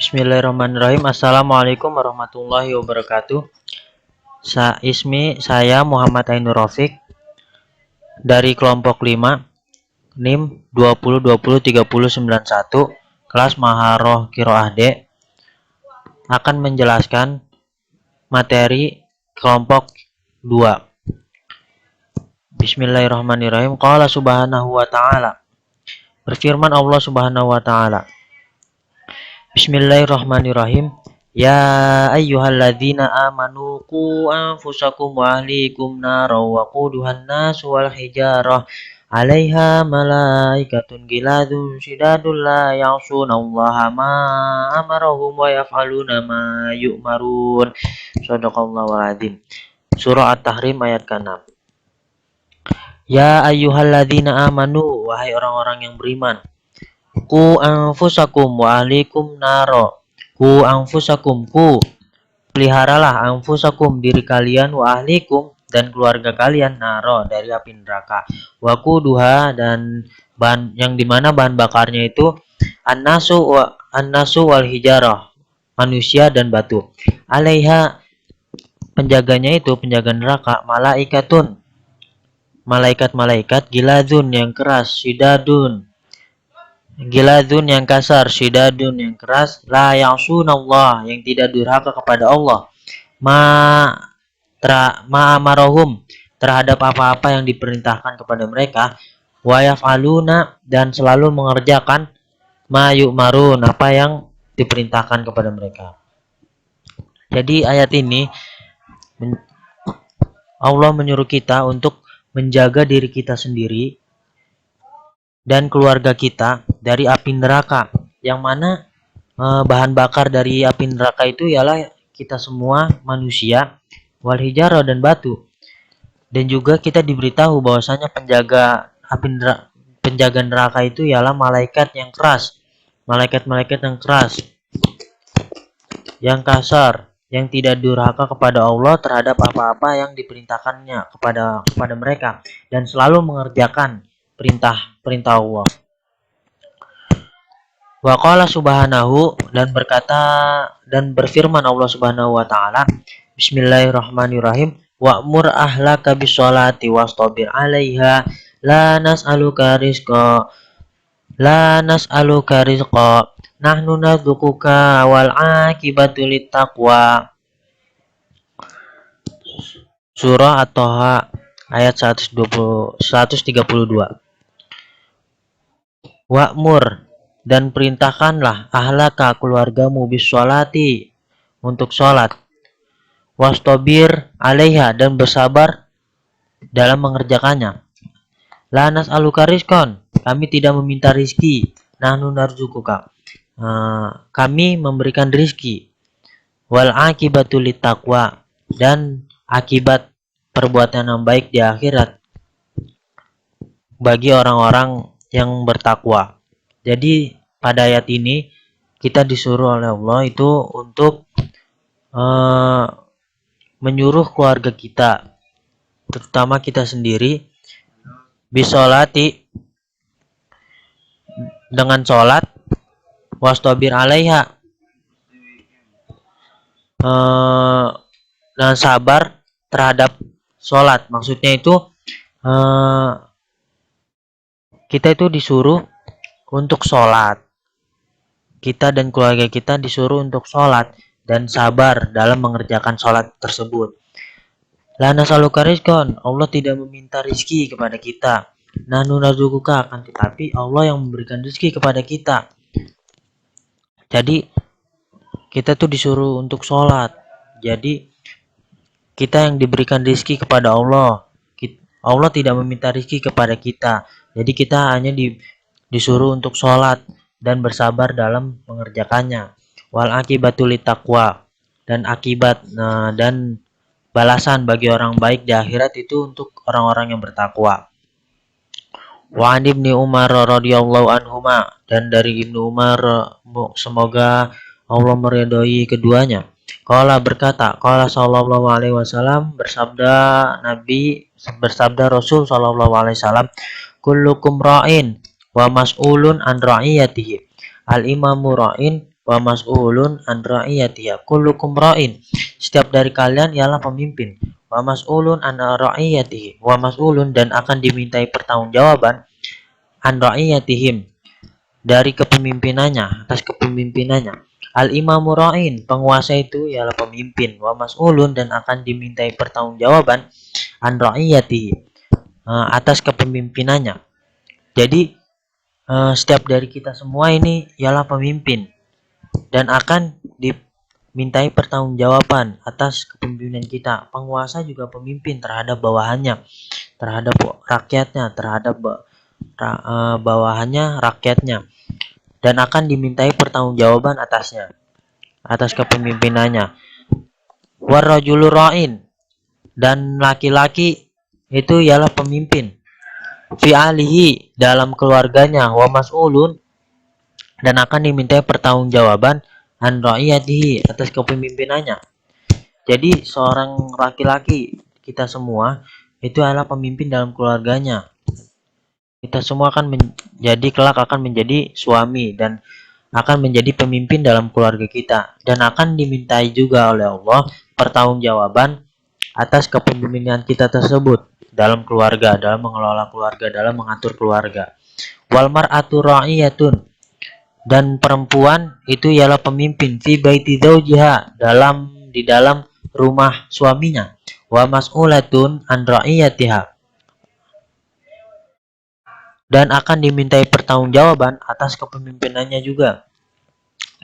Bismillahirrahmanirrahim. Assalamualaikum warahmatullahi wabarakatuh. Saya Muhammad Ainur Rafiq dari kelompok 5 NIM 20203091 kelas Maharoh Kiroah D akan menjelaskan materi kelompok 2. Bismillahirrahmanirrahim. Qala subhanahu wa ta'ala. Berfirman Allah subhanahu wa ta'ala. Bismillahirrahmanirrahim. Ya ayyuhalladzina amanu qu anfusakum wa ahlikum nara wa quduhan nasu wal hijarah 'alaiha malaikatun giladun shidadun la ya'sunallaha ma amarahum wa yaf'aluna ma yu'marun. Shadaqallahul adzim. Surah At-Tahrim ayat ke-6. Ya ayyuhalladzina amanu, wahai orang-orang yang beriman. Ku anfusakum wa ahlikum naro. Ku anfusakum, peliharalah anfusakum, diri kalian, wa ahlikum, dan keluarga kalian, naro, dari api neraka. Wa kuduha, dan bahan yang dimana bahan bakarnya itu annasu wal hijarah, manusia dan batu. Alaiha, penjaganya itu penjaga neraka, malaikatun, malaikat-malaikat, giladun yang keras, shidadun, giladun yang kasar, shidadun yang keras, la ya'sunallah, yang tidak durhaka kepada Allah, ma amarahum, terhadap apa-apa yang diperintahkan kepada mereka, wa yaf'aluna, dan selalu mengerjakan ma yu'marun, apa yang diperintahkan kepada mereka. Jadi ayat ini Allah menyuruh kita untuk menjaga diri kita sendiri dan keluarga kita dari api neraka, yang mana bahan bakar dari api neraka itu ialah kita semua manusia, wal hijarah, dan batu. Dan juga kita diberitahu bahwasanya penjaga neraka itu ialah malaikat yang keras, malaikat-malaikat yang keras, yang kasar, yang tidak durhaka kepada Allah terhadap apa-apa yang diperintahkannya kepada mereka, dan selalu mengerjakan perintah Allah. Wa qala subhanahu, dan berfirman Allah subhanahu wa ta'ala. Bismillahirrahmanirrahim. Wa'mur ahlaka bisholati wastabir 'alaiha la nas'aluka rizqa nahnu narzuquka wal 'aqibatu littaqwa. Surah At-Taha ayat 132. Wa'mur, dan perintahkanlah, ahlaka, keluargamu, bisolati, untuk sholat, wastabir 'alaiha, dan bersabar dalam mengerjakannya. La nas'aluka rizqan, kami tidak meminta rizki, nahnu narzuquka, kami memberikan rizki, wal aqibatu littaqwa, dan akibat perbuatan yang baik di akhirat bagi orang-orang yang bertakwa. Jadi pada ayat ini kita disuruh oleh Allah itu untuk menyuruh keluarga kita, terutama kita sendiri, bisolati, dengan sholat, wastabir 'alaiha, dan sabar terhadap sholat. Maksudnya itu kita itu disuruh untuk sholat, kita dan keluarga kita disuruh untuk sholat dan sabar dalam mengerjakan sholat tersebut. La nas'aluka rizqan, Allah tidak meminta rizki kepada kita. Nahnu narzuquka, akan tetapi Allah yang memberikan rizki kepada kita. Jadi kita tuh disuruh untuk sholat. Jadi kita yang diberikan rizki kepada Allah. Allah tidak meminta rizki kepada kita. Jadi kita hanya disuruh untuk sholat dan bersabar dalam mengerjakannya. Wal aqibatu littaqwa, dan akibat dan balasan bagi orang baik di akhirat itu untuk orang-orang yang bertakwa. Wa an Ibnu Umar radhiyallahu anhuma, dan dari Ibnu Umar, semoga Allah meridhai keduanya. Qala, berkata, qala sallallahu alaihi wasallam, bersabda Rasul sallallahu alaihi wasallam, kullukum ra'in wa mas'ulun an ra'iyatihi. Al imamu ra'in wa mas'ulun an ra'iyatiha. Kullukum ra'in. Setiap dari kalian ialah pemimpin. Wa mas'ulun an ra'iyatihi. Wa mas'ulun dan akan dimintai pertanggungjawaban an ra'iyatihim dari kepemimpinannya, atas kepemimpinannya. Al imamu ra'in, penguasa itu ialah pemimpin. Wa mas'ulun dan akan dimintai pertanggungjawaban an ra'iyatihi, atas kepemimpinannya. Jadi setiap dari kita semua ini ialah pemimpin dan akan dimintai pertanggungjawaban atas kepemimpinan kita. Penguasa juga pemimpin terhadap bawahannya, terhadap rakyatnya, terhadap bawahannya, rakyatnya, dan akan dimintai pertanggungjawaban atasnya, atas kepemimpinannya. Warrajulu ra'in, dan laki-laki itu ialah pemimpin. Fi alihi, dalam keluarganya. Wa mas'ulun, dan akan dimintai pertanggungjawaban an ra'iyatihi, atas kepemimpinannya. Jadi seorang laki-laki, kita semua itu adalah pemimpin dalam keluarganya. Kita semua akan menjadi kelak akan menjadi suami dan akan menjadi pemimpin dalam keluarga kita, dan akan dimintai juga oleh Allah pertanggungjawaban atas kepemimpinan kita tersebut dalam keluarga, dalam mengelola keluarga, dalam mengatur keluarga. Wal mar'atu ra'iyatun, dan perempuan itu ialah pemimpin fi baiti zaujiha, di dalam rumah suaminya. Wa mas'ulatun an ra'iyatiha, dan akan dimintai pertanggungjawaban atas kepemimpinannya juga.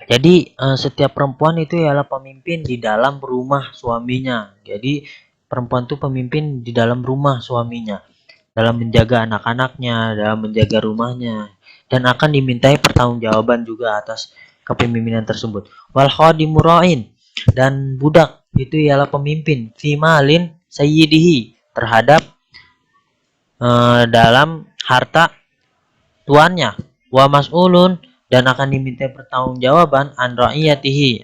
Jadi setiap perempuan itu ialah pemimpin di dalam rumah suaminya. Jadi perempuan itu pemimpin di dalam rumah suaminya, dalam menjaga anak-anaknya, dalam menjaga rumahnya, dan akan dimintai pertanggungjawaban juga atas kepemimpinan tersebut. Wal khadimu ra'in, dan budak itu ialah pemimpin fi malin sayyidihi, terhadap dalam harta tuannya. Wa mas'ulun, dan akan dimintai pertanggungjawaban an ra'iyatihi,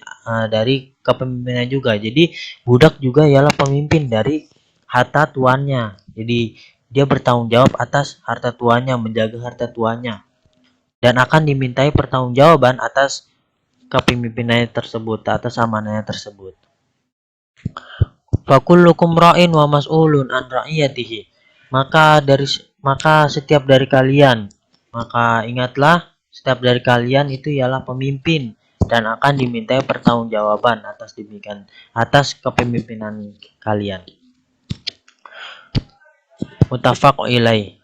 dari kepemimpinan juga. Jadi budak juga ialah pemimpin dari harta tuannya. Jadi dia bertanggung jawab atas harta tuannya, menjaga harta tuannya, dan akan dimintai pertanggungjawaban atas kepemimpinannya tersebut, atas amanahnya tersebut. Fakullukum ra'in wa mas'ulun an ra'iyatihi. Maka setiap dari kalian, maka ingatlah, setiap dari kalian itu ialah pemimpin dan akan dimintai pertanggungjawaban atas kepemimpinan kalian. Muttafaq ilaih.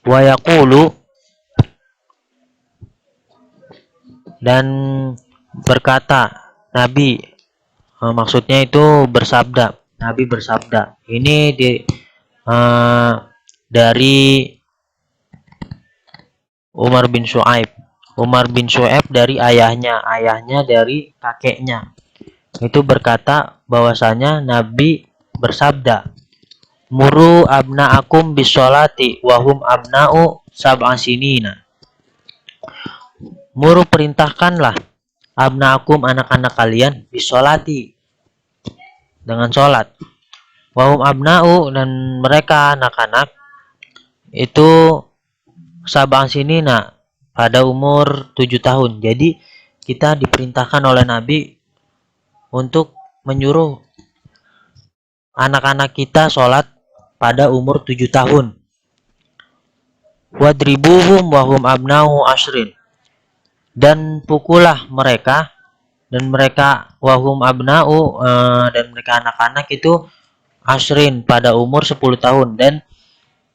Wa yaqulu, dan berkata Nabi, maksudnya itu bersabda, Nabi bersabda. Ini dari Umar bin Shu'aib. Umar bin Shu'aib dari ayahnya dari kakeknya. Itu berkata bahwasanya Nabi bersabda, Muru abna'akum bisolati wahum abna'u sab'a sinina. Muru, perintahkanlah, abna'akum, anak-anak kalian, bisolati, dengan sholat. Wahum abna'u, dan mereka anak-anak itu sab'an sinina, pada umur 7 tahun. Jadi kita diperintahkan oleh Nabi untuk menyuruh anak-anak kita sholat pada umur 7 tahun. Wadribuhum wahum abna'u ashrin, dan pukullah mereka, dan mereka wahum abna'u, dan mereka anak-anak itu ashrin, pada umur 10 tahun. Dan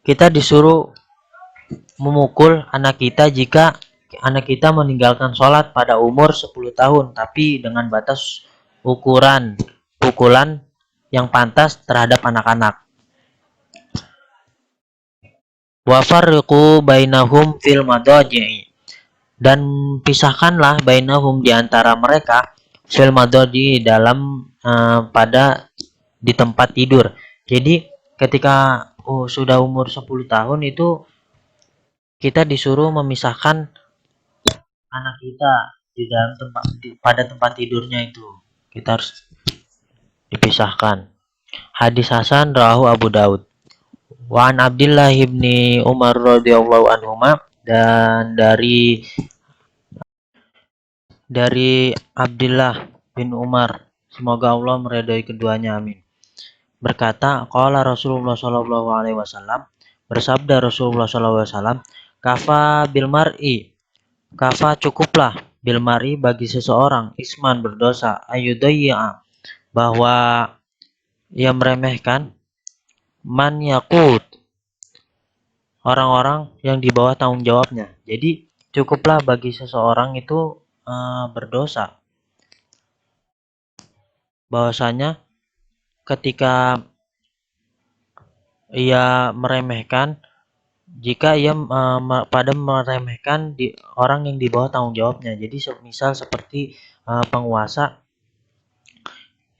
kita disuruh memukul anak kita jika anak kita meninggalkan sholat pada umur 10 tahun, tapi dengan batas ukuran pukulan yang pantas terhadap anak-anak. Wa farriqu bainahum fil madaji'i, dan pisahkanlah bainahum, di antara mereka, fil madaji'i, dalam di tempat tidur. Jadi ketika sudah umur 10 tahun itu kita disuruh memisahkan anak kita di dalam pada tempat tidurnya, itu kita harus dipisahkan. Hadis Hasan rawahu Abu Daud. Wa an Abdillah ibni Umar radhiyallahu anhuma, dan dari dari Abdullah bin Umar, semoga Allah meridhai keduanya, amin. Berkata, qala Rasulullah sallallahu alaihi wasallam, bersabda Rasulullah sallallahu alaihi wasallam, kafa cukuplah bil mar'i bagi seseorang isman berdosa ayudayya bahwa ia meremehkan man yakut orang-orang yang di bawah tanggung jawabnya. Jadi cukuplah bagi seseorang itu berdosa bahwasanya ketika ia meremehkan, jika ia pada meremehkan di orang yang di bawah tanggung jawabnya. Jadi misal seperti penguasa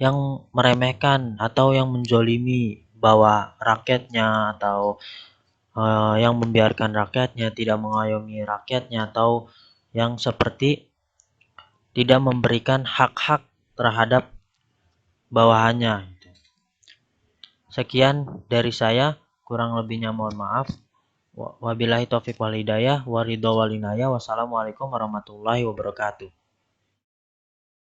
yang meremehkan atau yang menzolimi bahwa rakyatnya, atau yang membiarkan rakyatnya, tidak mengayomi rakyatnya, atau yang seperti tidak memberikan hak-hak terhadap bawahannya. Sekian dari saya, kurang lebihnya mohon maaf. Wabillahi taufiq wal hidayah, waridho walinaya. Wassalamualaikum warahmatullahi wabarakatuh.